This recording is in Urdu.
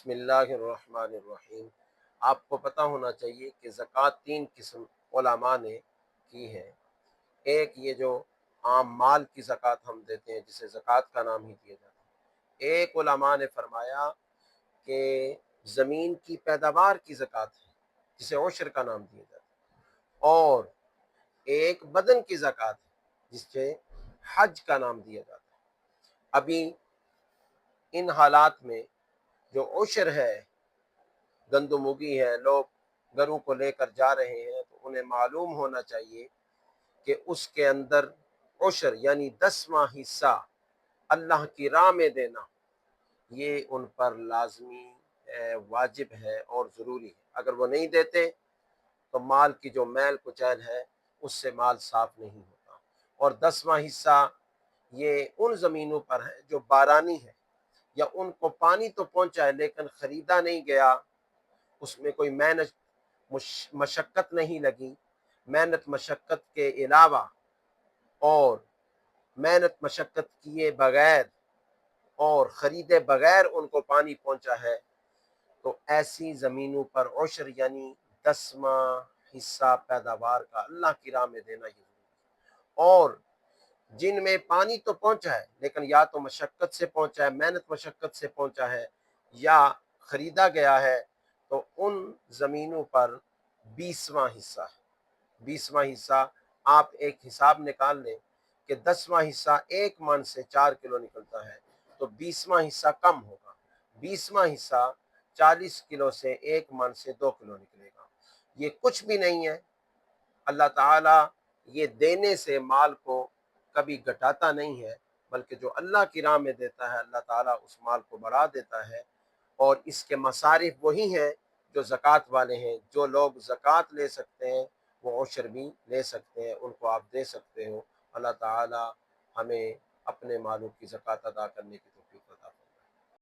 بسم اللہ الرحمن الرحیم۔ آپ کو پتہ ہونا چاہیے کہ زکوٰۃ تین قسم علماء نے کی ہے۔ ایک یہ جو عام مال کی زکوٰۃ ہم دیتے ہیں جسے زکوٰۃ کا نام ہی دیا جاتا ہے۔ ایک علماء نے فرمایا کہ زمین کی پیداوار کی زکوٰۃ ہے جسے عشر کا نام دیا جاتا ہے، اور ایک بدن کی زکوٰۃ ہے جسے حج کا نام دیا جاتا ہے۔ ابھی ان حالات میں جو عشر ہے، گندم اگی ہے، لوگ گھروں کو لے کر جا رہے ہیں، تو انہیں معلوم ہونا چاہیے کہ اس کے اندر عشر یعنی 10واں حصہ اللہ کی راہ میں دینا، یہ ان پر لازمی ہے، واجب ہے اور ضروری ہے۔ اگر وہ نہیں دیتے تو مال کی جو میل کچیل ہے اس سے مال صاف نہیں ہوتا۔ اور 10واں حصہ یہ ان زمینوں پر ہے جو بارانی ہے، یا ان کو پانی تو پہنچا ہے لیکن خریدا نہیں گیا، اس میں کوئی محنت مشقت نہیں لگی، محنت مشقت کے علاوہ اور محنت مشقت کیے بغیر اور خریدے بغیر ان کو پانی پہنچا ہے، تو ایسی زمینوں پر عشر یعنی 10واں حصہ پیداوار کا اللہ کی راہ میں دینا ہی ضروری ہے۔ اور جن میں پانی تو پہنچا ہے لیکن یا تو مشقت سے پہنچا ہے، محنت مشقت سے پہنچا ہے، یا خریدا گیا ہے، تو ان زمینوں پر 20واں حصہ ہے۔ 20واں حصہ آپ ایک حساب نکال لیں کہ 10واں حصہ 1 من سے 4 کلو نکلتا ہے، تو 20واں حصہ کم ہوگا۔ 20واں حصہ 40 کلو سے 1 من سے 2 کلو نکلے گا۔ یہ کچھ بھی نہیں ہے۔ اللہ تعالیٰ یہ دینے سے مال کو کبھی گھٹاتا نہیں ہے، بلکہ جو اللہ کی راہ میں دیتا ہے اللہ تعالیٰ اس مال کو بڑھا دیتا ہے۔ اور اس کے مصارف وہی ہیں جو زکوٰۃ والے ہیں۔ جو لوگ زکوٰۃ لے سکتے ہیں وہ عشر بھی لے سکتے ہیں، ان کو آپ دے سکتے ہو۔ اللہ تعالیٰ ہمیں اپنے مالوں کی زکوٰۃ ادا کرنے کی توفیق عطا